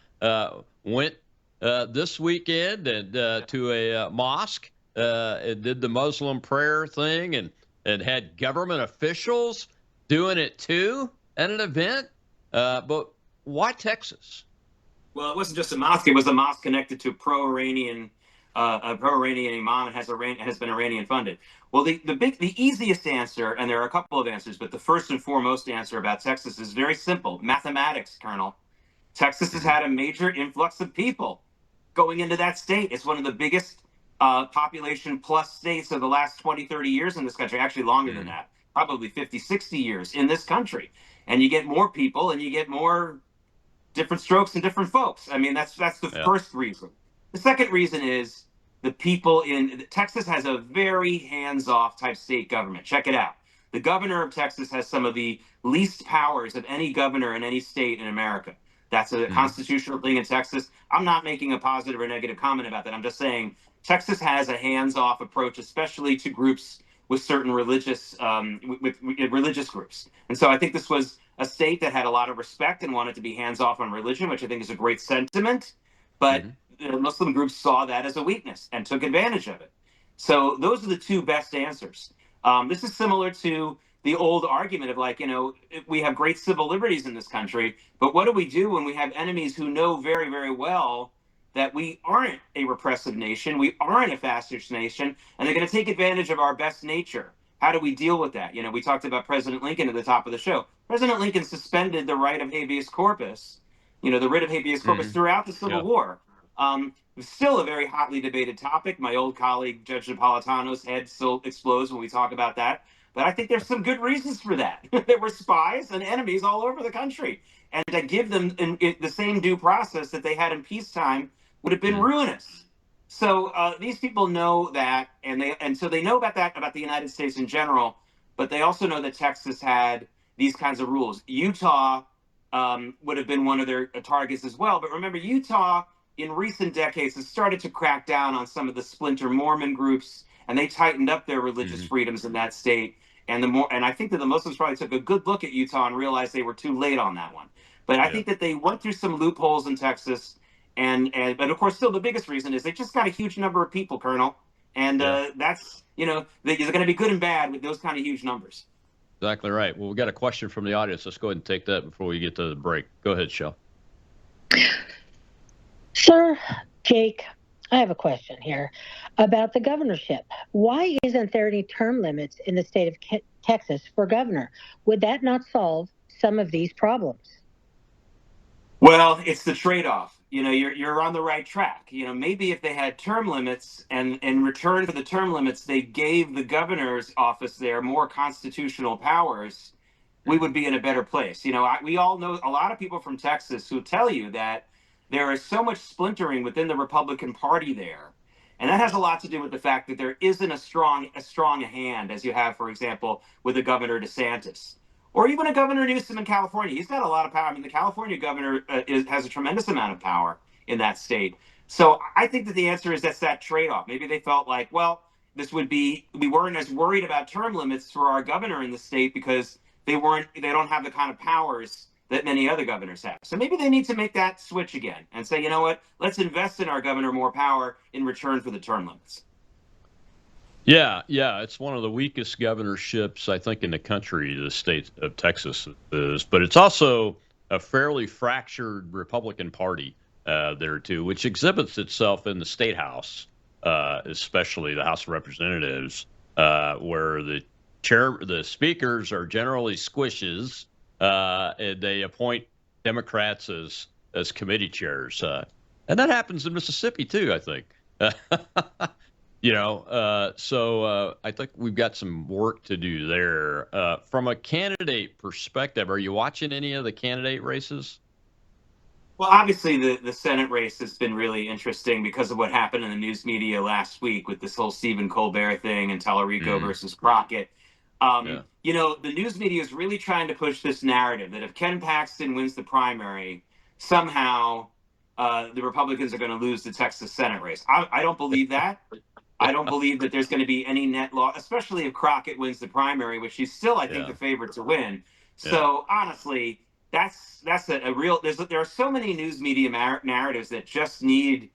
went this weekend and to a mosque and did the Muslim prayer thing and had government officials doing it too at an event. But why Texas? Well, it wasn't just a mosque. It was a mosque connected to pro-Iranian a pro-Iranian imam and has been Iranian funded. Well, the easiest answer, and there are a couple of answers, but the first and foremost answer about Texas is very simple: mathematics, Colonel. Texas has had a major influx of people going into that state. It's one of the biggest population plus states of the last 20, 30 years in this country, actually longer than that, probably 50, 60 years in this country. And you get more people and you get more different strokes and different folks. I mean, that's the first reason. The second reason is the people in Texas has a very hands-off type state government. Check it out. The governor of Texas has some of the least powers of any governor in any state in America. That's a constitutional thing in Texas. I'm not making a positive or negative comment about that. I'm just saying Texas has a hands-off approach, especially to groups with certain religious with religious groups. And so I think this was a state that had a lot of respect and wanted to be hands-off on religion, which I think is a great sentiment. But Muslim groups saw that as a weakness and took advantage of it. So those are the two best answers. This is similar to the old argument of, like, you know, we have great civil liberties in this country, but what do we do when we have enemies who know very, very well that we aren't a repressive nation, we aren't a fascist nation, and they're going to take advantage of our best nature? How do we deal with that? You know, we talked about President Lincoln at the top of the show. President Lincoln suspended the right of habeas corpus, you know, the writ of habeas corpus throughout the Civil War. It's still a very hotly debated topic. My old colleague, Judge Napolitano's head still explodes when we talk about that. But I think there's some good reasons for that. There were spies and enemies all over the country. And to give them the same due process that they had in peacetime would have been ruinous. So these people know that, and so they know about that, about the United States in general, but they also know that Texas had these kinds of rules. Utah would have been one of their targets as well. But remember, Utah, in recent decades, has started to crack down on some of the splinter Mormon groups, and they tightened up their religious freedoms in that state. And I think that the Muslims probably took a good look at Utah and realized they were too late on that one. But I think that they went through some loopholes in Texas, but of course, still the biggest reason is they just got a huge number of people, Colonel, and that's, you know, they're going to be good and bad with those kind of huge numbers. Exactly right. Well, we got a question from the audience. Let's go ahead and take that before we get to the break. Go ahead, Shel. Sir Jake, I have a question here about the governorship. Why isn't there any term limits in the state of Texas for governor? Would that not solve some of these problems? Well, it's the trade-off. You know, you're on the right track. You know, maybe if they had term limits, and in return for the term limits, they gave the governor's office there more constitutional powers, we would be in a better place. You know, we all know a lot of people from Texas who tell you that there is so much splintering within the Republican Party there. And that has a lot to do with the fact that there isn't a strong hand, as you have, for example, with the Governor DeSantis. Or even a Governor Newsom in California. He's got a lot of power. I mean, the California governor has a tremendous amount of power in that state. So I think that the answer is that's that trade-off. Maybe they felt like, well, we weren't as worried about term limits for our governor in the state because they don't have the kind of powers that many other governors have. So maybe they need to make that switch again and say, you know what, let's invest in our governor more power in return for the term limits. Yeah, it's one of the weakest governorships, I think, in the country, the state of Texas is. But it's also a fairly fractured Republican Party there, too, which exhibits itself in the State House, especially the House of Representatives, where the speakers are generally squishes, and they appoint Democrats as committee chairs. And that happens in Mississippi, too, I think. So I think we've got some work to do there. From a candidate perspective, are you watching any of the candidate races? Well, obviously, the Senate race has been really interesting because of what happened in the news media last week with this whole Stephen Colbert thing and Tallarico versus Crockett. You know, the news media is really trying to push this narrative that if Ken Paxton wins the primary, somehow the Republicans are going to lose the Texas Senate race. I don't believe that. I don't believe that there's going to be any net loss, especially if Crockett wins the primary, which he's still, I think, the favorite to win. So honestly, that's a real. There are so many news media narratives that just need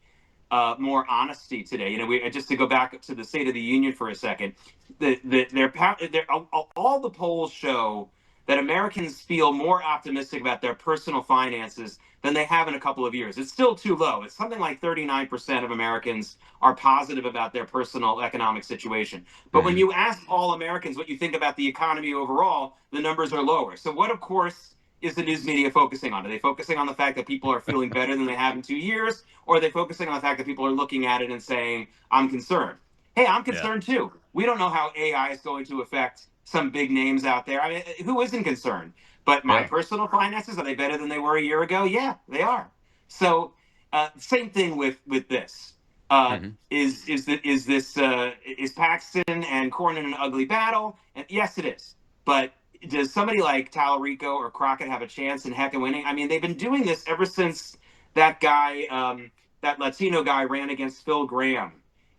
more honesty today. You know, just to go back to the State of the Union for a second, all the polls show that Americans feel more optimistic about their personal finances than they have in a couple of years. It's still too low. It's something like 39% of Americans are positive about their personal economic situation. But when you ask all Americans what you think about the economy overall, the numbers are lower. So what, of course, is the news media focusing on? Are they focusing on the fact that people are feeling better than they have in 2 years? Or are they focusing on the fact that people are looking at it and saying, I'm concerned? Hey, I'm concerned too. We don't know how AI is going to affect some big names out there. I mean, who isn't concerned? But my personal finances, are they better than they were a year ago? Yeah, they are. So same thing with this. Is Paxton and Cornyn in an ugly battle? And yes, it is. But does somebody like Tallarico or Crockett have a chance in heck of winning? I mean, they've been doing this ever since that guy, that Latino guy, ran against Phil Graham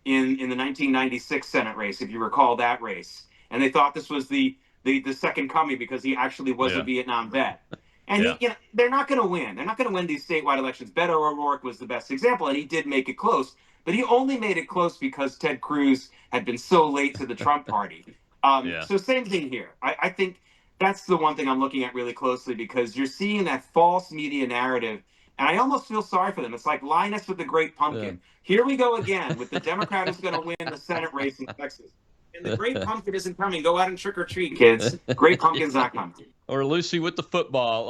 in the 1996 Senate race, if you recall that race. And they thought this was the second coming because he actually was a Vietnam vet. And they're not going to win. They're not going to win these statewide elections. Beto O'Rourke was the best example, and he did make it close. But he only made it close because Ted Cruz had been so late to the Trump party. So same thing here. I think that's the one thing I'm looking at really closely, because you're seeing that false media narrative. And I almost feel sorry for them. It's like Linus with the Great Pumpkin. Here we go again with the Democrat who's going to win the Senate race in Texas. And the Great Pumpkin isn't coming. Go out and trick or treat, kids. Great Pumpkin's not coming. Or Lucy with the football.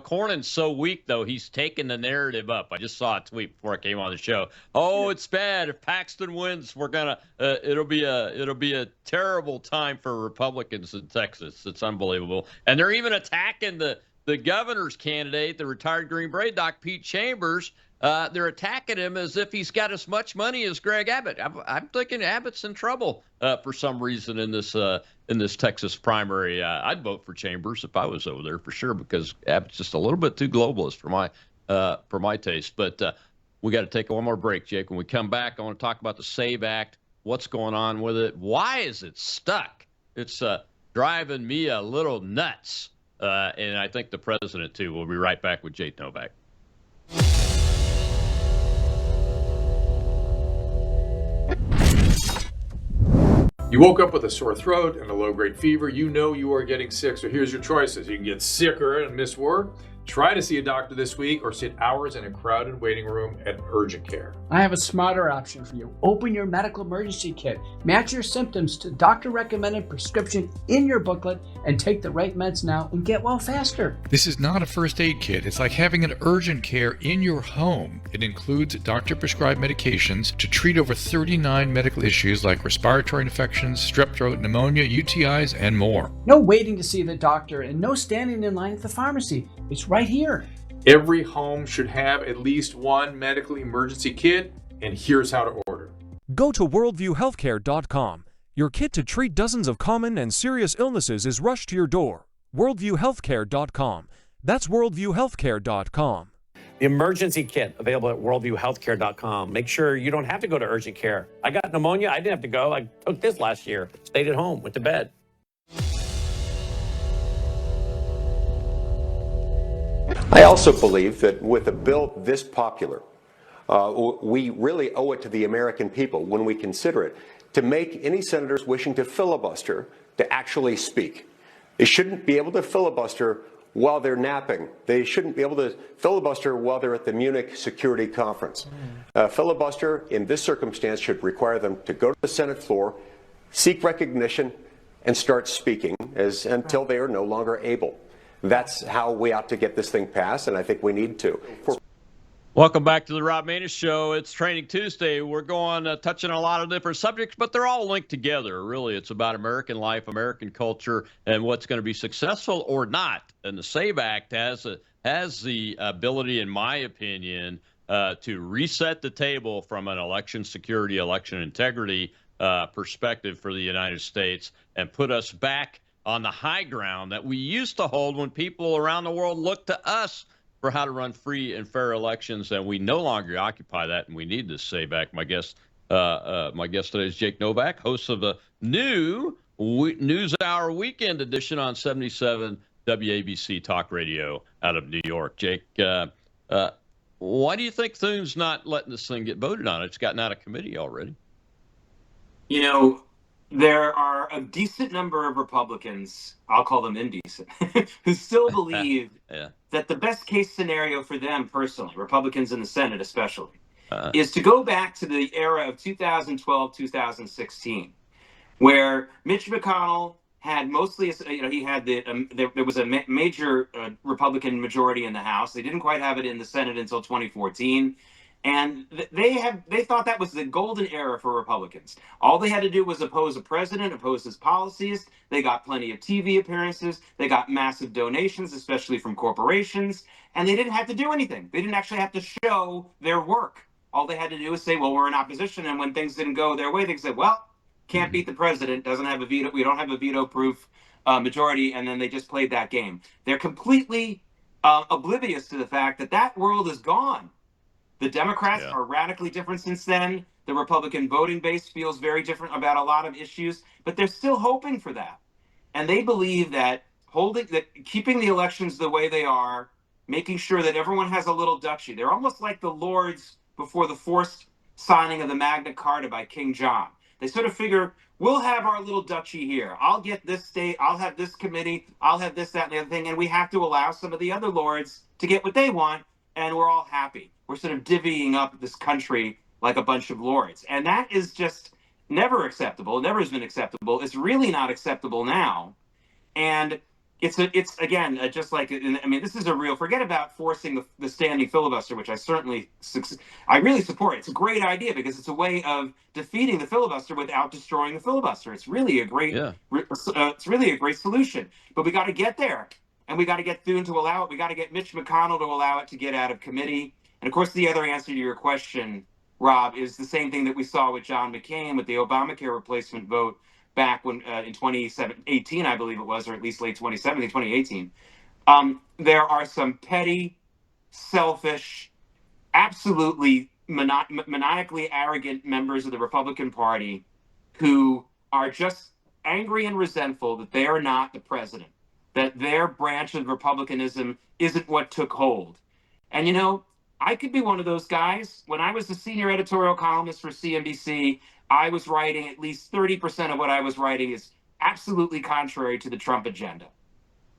Cornyn's so weak, though, he's taken the narrative up. I just saw a tweet before I came on the show. Oh, it's bad. If Paxton wins, we're gonna. It'll be a terrible time for Republicans in Texas. It's unbelievable. And they're even attacking the governor's candidate, the retired Green Beret doc, Pete Chambers. They're attacking him as if he's got as much money as Greg Abbott. I'm thinking Abbott's in trouble for some reason in this Texas primary. I'd vote for Chambers if I was over there for sure, because Abbott's just a little bit too globalist for my taste. But we got to take one more break, Jake. When we come back, I want to talk about the SAVE Act. What's going on with it? Why is it stuck? It's driving me a little nuts. And I think the president, too. We'll be right back with Jake Novak. You woke up with a sore throat and a low-grade fever. You know you are getting sick, so here's your choices. You can get sicker and miss work. Try to see a doctor this week, or sit hours in a crowded waiting room at urgent care. I have a smarter option for you. Open your medical emergency kit. Match your symptoms to doctor-recommended prescription in your booklet and take the right meds now and get well faster. This is not a first aid kit. It's like having an urgent care in your home. It includes doctor-prescribed medications to treat over 39 medical issues like respiratory infections, strep throat, pneumonia, UTIs, and more. No waiting to see the doctor and no standing in line at the pharmacy. It's right here. Every home should have at least one medical emergency kit, and here's how to order. Go to WorldViewHealthcare.com. Your kit to treat dozens of common and serious illnesses is rushed to your door. WorldViewHealthcare.com. That's WorldViewHealthcare.com. The emergency kit available at WorldViewHealthcare.com. Make sure you don't have to go to urgent care. I got pneumonia. I didn't have to go. I took this last year. Stayed at home, went to bed. I also believe that with a bill this popular, we really owe it to the American people, when we consider it, to make any senators wishing to filibuster to actually speak. They shouldn't be able to filibuster while they're napping. They shouldn't be able to filibuster while they're at the Munich Security Conference. Filibuster in this circumstance should require them to go to the Senate floor, seek recognition, and start speaking until they are no longer able. That's how we ought to get this thing passed, and I think we need to. Welcome back to the Rob Maness Show. It's Training Tuesday. We're going touching on a lot of different subjects, but they're all linked together. Really, it's about American life, American culture, and what's going to be successful or not. And the SAVE Act has the ability, in my opinion, to reset the table from an election security, election integrity perspective for the United States, and put us back on the high ground that we used to hold when people around the world looked to us for how to run free and fair elections, and we no longer occupy that, and we need this SAVE Act. My guest today is Jake Novak, host of the new NewsHour Weekend Edition on 77 WABC Talk Radio out of New York. Jake, why do you think Thune's not letting this thing get voted on? It's gotten out of committee already. You know, there are a decent number of Republicans, I'll call them indecent, who still believe that the best case scenario for them personally, Republicans in the Senate especially, is to go back to the era of 2012, 2016, where Mitch McConnell had mostly, he had there was a major Republican majority in the House. They didn't quite have it in the Senate until 2014. And they thought that was the golden era for Republicans. All they had to do was oppose a president, oppose his policies. They got plenty of TV appearances. They got massive donations, especially from corporations. And they didn't have to do anything. They didn't actually have to show their work. All they had to do was say, well, we're in opposition. And when things didn't go their way, they said, well, can't beat the president, doesn't have a veto. We don't have a veto-proof majority. And then they just played that game. They're completely oblivious to the fact that that world is gone. The Democrats are radically different since then. The Republican voting base feels very different about a lot of issues, but they're still hoping for that. And they believe that keeping the elections the way they are, making sure that everyone has a little duchy. They're almost like the lords before the forced signing of the Magna Carta by King John. They sort of figure, we'll have our little duchy here. I'll get this state, I'll have this committee, I'll have this, that, and the other thing, and we have to allow some of the other lords to get what they want, and we're all happy. We're sort of divvying up this country like a bunch of lords. And that is just never acceptable. It never has been acceptable. It's really not acceptable now. And it's again, just like, I mean, this is a real, forget about forcing the standing filibuster, which I really support. It's a great idea because it's a way of defeating the filibuster without destroying the filibuster. It's really a great, it's really a great solution. But we got to get there. And we got to get Thune to allow it. We got to get Mitch McConnell to allow it to get out of committee. And of course, the other answer to your question, Rob, is the same thing that we saw with John McCain with the Obamacare replacement vote back when in 2018, I believe it was, or at least late 2017, 2018. There are some petty, selfish, absolutely maniacally arrogant members of the Republican Party who are just angry and resentful that they are not the president, that their branch of republicanism isn't what took hold. And, you know, I could be one of those guys. When I was the senior editorial columnist for CNBC, I was writing at least 30% of what I was writing is absolutely contrary to the Trump agenda.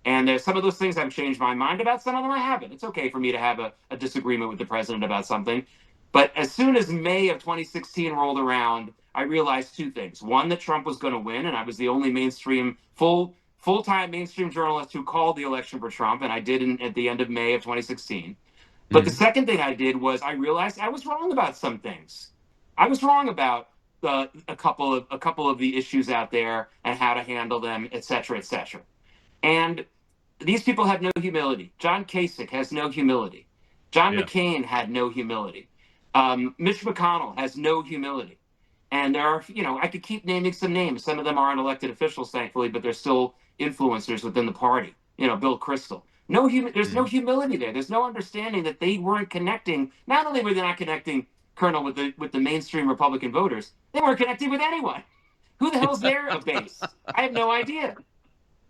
And there's some of those things I've changed my mind about. Some of them I haven't. It's okay for me to have a disagreement with the president about something. But as soon as May of 2016 rolled around, I realized two things. One, that Trump was going to win, and I was the only mainstream, full-time mainstream journalist who called the election for Trump, and I did at the end of May of 2016. But the second thing I did was I realized I was wrong about some things. I was wrong about a couple of the issues out there and how to handle them, et cetera, et cetera. And these people have no humility. John Kasich has no humility. John McCain had no humility. Mitch McConnell has no humility. And there are, you know, I could keep naming some names. Some of them aren't elected officials, thankfully, but they're still influencers within the party. You know, Bill Kristol. There's no humility there. There's no understanding that they weren't connecting. Not only were they not connecting Colonel with the mainstream Republican voters, they weren't connecting with anyone. Who the hell's their base? I have no idea.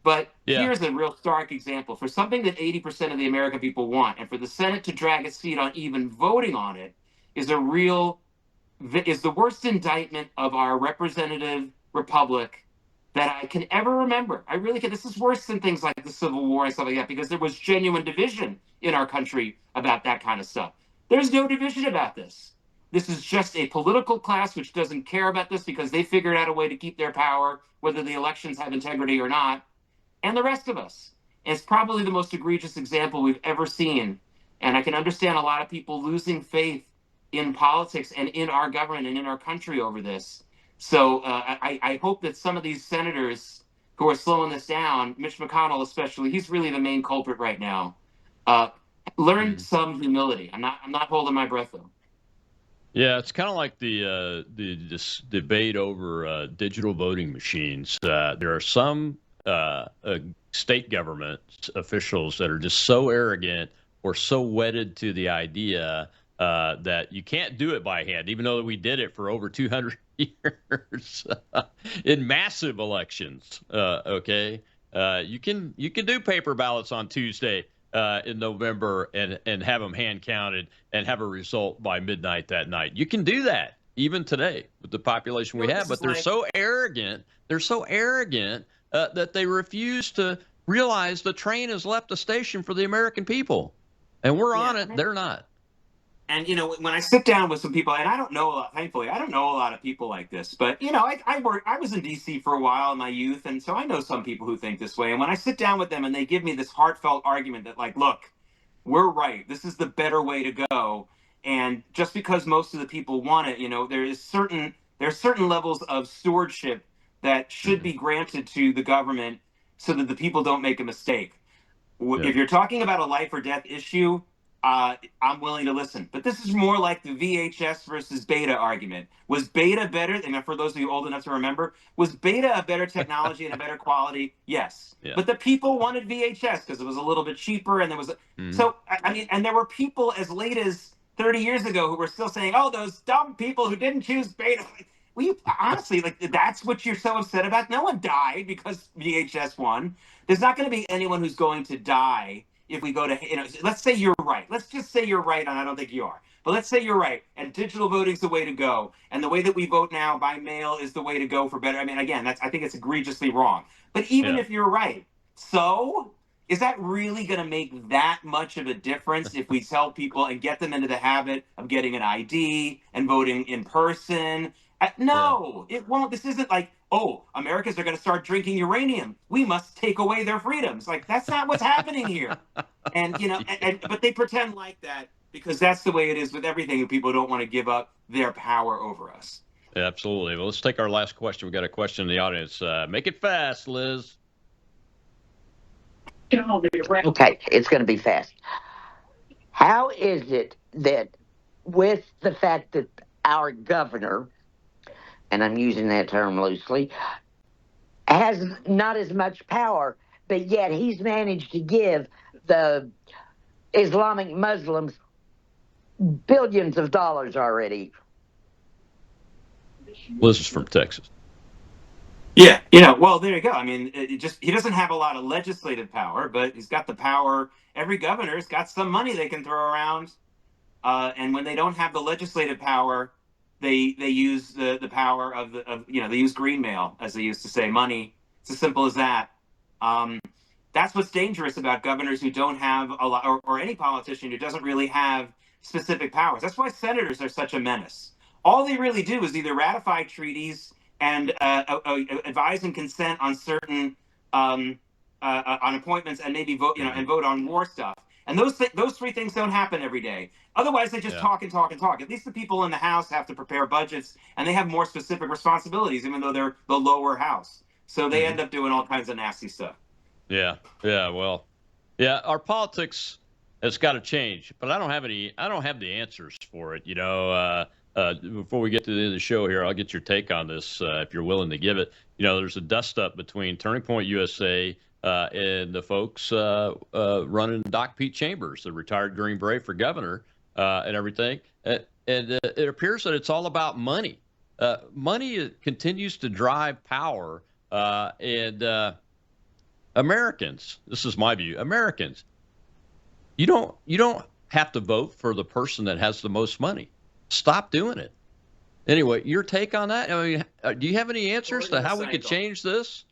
But here's a real stark example. For something that 80% of the American people want, and for the Senate to drag its feet on even voting on it, is the worst indictment of our representative republic that I can ever remember. I really can. This is worse than things like the Civil War and stuff like that, because there was genuine division in our country about that kind of stuff. There's no division about this. This is just a political class which doesn't care about this because they figured out a way to keep their power, whether the elections have integrity or not, and the rest of us. And it's probably the most egregious example we've ever seen. And I can understand a lot of people losing faith in politics and in our government and in our country over this. So I hope that some of these senators who are slowing this down, Mitch McConnell especially, he's really the main culprit right now, learn some humility. I'm not holding my breath though. Yeah, it's kind of like this debate over digital voting machines. There are some state government officials that are just so arrogant or so wedded to the idea that you can't do it by hand, even though we did it for over 200 years in massive elections. Okay, you can do paper ballots on Tuesday in November and have them hand counted and have a result by midnight that night. You can do that. even today with the population we have. But they're so arrogant. They're so arrogant that they refuse to realize the train has left the station for the American people, and we're on it. They're not. And, you know, when I sit down with some people, and I don't know, thankfully, I don't know a lot of people like this, but, you know, I was in D.C. for a while in my youth, and so I know some people who think this way. And when I sit down with them and they give me this heartfelt argument that, like, look, we're right, this is the better way to go, and just because most of the people want it, you know, there's certain levels of stewardship that should be granted to the government so that the people don't make a mistake. If you're talking about a life or death issue, I'm willing to listen. But this is more like the VHS versus beta argument. Was beta better? And for those of you old enough to remember, was beta a better technology and a better quality? Yes. Yeah. But the people wanted VHS because it was a little bit cheaper, and there was so I mean, and there were people as late as 30 years ago who were still saying, "Oh, those dumb people who didn't choose beta." Well, honestly, like, that's what you're so upset about? No one died because VHS won. There's not going to be anyone who's going to die if we go to, you know, let's say you're right. Let's just say you're right, and I don't think you are. But let's say you're right, and digital voting is the way to go, and the way that we vote now by mail is the way to go for better. I mean, again, I think it's egregiously wrong. But even if you're right, so is that really going to make that much of a difference if we tell people and get them into the habit of getting an ID and voting in person? No, it won't. This isn't like, oh, Americans are going to start drinking uranium. We must take away their freedoms. Like, that's not what's happening here. And, you know, but they pretend like that because that's the way it is with everything, and people don't want to give up their power over us. Yeah, absolutely. Well, let's take our last question. We've got a question in the audience. Make it fast, Liz. Okay, it's going to be fast. How is it that with the fact that our governor, and I'm using that term loosely, has not as much power, but yet he's managed to give the Islamic Muslims billions of dollars already? Liz is from Texas. Yeah, you know, well, there you go. I mean, he doesn't have a lot of legislative power, but he's got the power. Every governor's got some money they can throw around, and when they don't have the legislative power, they use the power of they use green mail, as they used to say, money. It's as simple as that. That's what's dangerous about governors who don't have a lot, or any politician who doesn't really have specific powers. That's why senators are such a menace. All they really do is either ratify treaties and advise and consent on certain on appointments, and maybe vote, and vote on war stuff. And those three things don't happen every day. Otherwise, they just talk and talk and talk. At least the people in the House have to prepare budgets, and they have more specific responsibilities, even though they're the lower house. So they end up doing all kinds of nasty stuff. Yeah. Well, our politics has got to change, but I don't have the answers for it. Before we get to the end of the show here, I'll get your take on this if you're willing to give it. There's a dust-up between Turning Point USA and the folks running Doc Pete Chambers, the retired Green Beret for governor, and everything. And it appears that it's all about money. Money continues to drive power, and Americans, this is my view, Americans, you don't have to vote for the person that has the most money. Stop doing it. Anyway, your take on that? I mean, do you have any answers to how we could change this?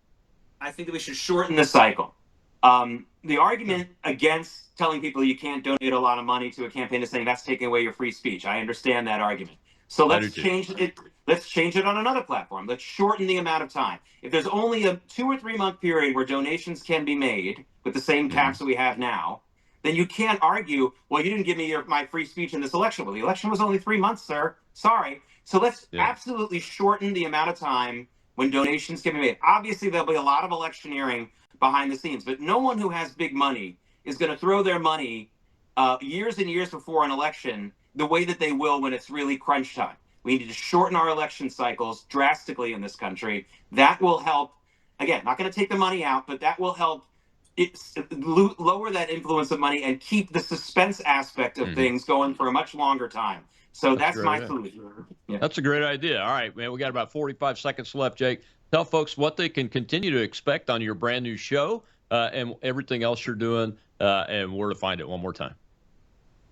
I think that we should shorten the cycle. The argument against telling people you can't donate a lot of money to a campaign is saying that's taking away your free speech. I understand that argument. So let's change it. Let's change it on another platform. Let's shorten the amount of time. If there's only a 2 or 3 month period where donations can be made with the same caps that we have now, then you can't argue, well, you didn't give me my free speech in this election. Well, the election was only 3 months, sir. Sorry. So let's absolutely shorten the amount of time when donations can be made. Obviously, there'll be a lot of electioneering behind the scenes, but no one who has big money is going to throw their money years and years before an election the way that they will when it's really crunch time. We need to shorten our election cycles drastically in this country. That will help. Again, not going to take the money out, but that will help lower that influence of money and keep the suspense aspect of things going for a much longer time. So that's my solution. Yeah. That's a great idea. All right, man, we got about 45 seconds left, Jake. Tell folks what they can continue to expect on your brand new show and everything else you're doing and where to find it one more time.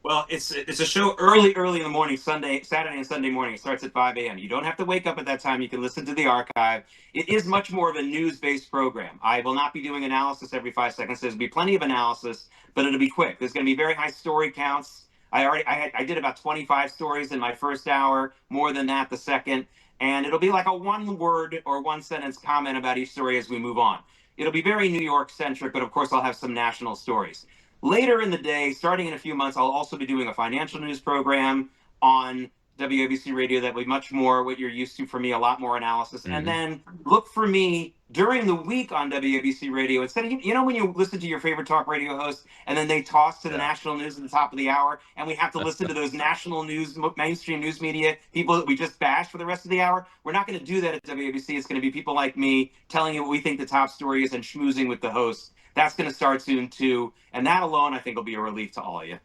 Well, it's a show early in the morning, Saturday and Sunday morning. It starts at 5 a.m. You don't have to wake up at that time. You can listen to the archive. It is much more of a news-based program. I will not be doing analysis every 5 seconds. There'll be plenty of analysis, but it'll be quick. There's going to be very high story counts. I did about 25 stories in my first hour, more than that the second, and it'll be like a one-word or one-sentence comment about each story as we move on. It'll be very New York-centric, but of course I'll have some national stories. Later in the day, starting in a few months, I'll also be doing a financial news program on WABC Radio that will be much more what you're used to from me, a lot more analysis. Mm-hmm. And then look for me during the week on WABC Radio. Instead of, you know, when you listen to your favorite talk radio host and then they toss to the national news at the top of the hour and we have to listen to those national news, mainstream news media, people that we just bash for the rest of the hour. We're not going to do that at WABC. It's going to be people like me telling you what we think the top story is and schmoozing with the hosts. That's going to start soon, too. And that alone, I think, will be a relief to all of you.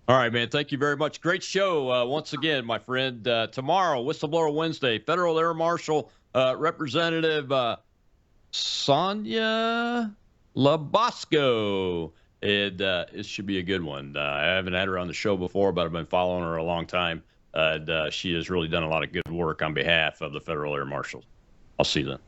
All right, man. Thank you very much. Great show once again, my friend. Tomorrow, Whistleblower Wednesday, Federal Air Marshal Representative Sonia Labasco. It should be a good one. I haven't had her on the show before, but I've been following her a long time. She has really done a lot of good work on behalf of the Federal Air Marshals. I'll see you then.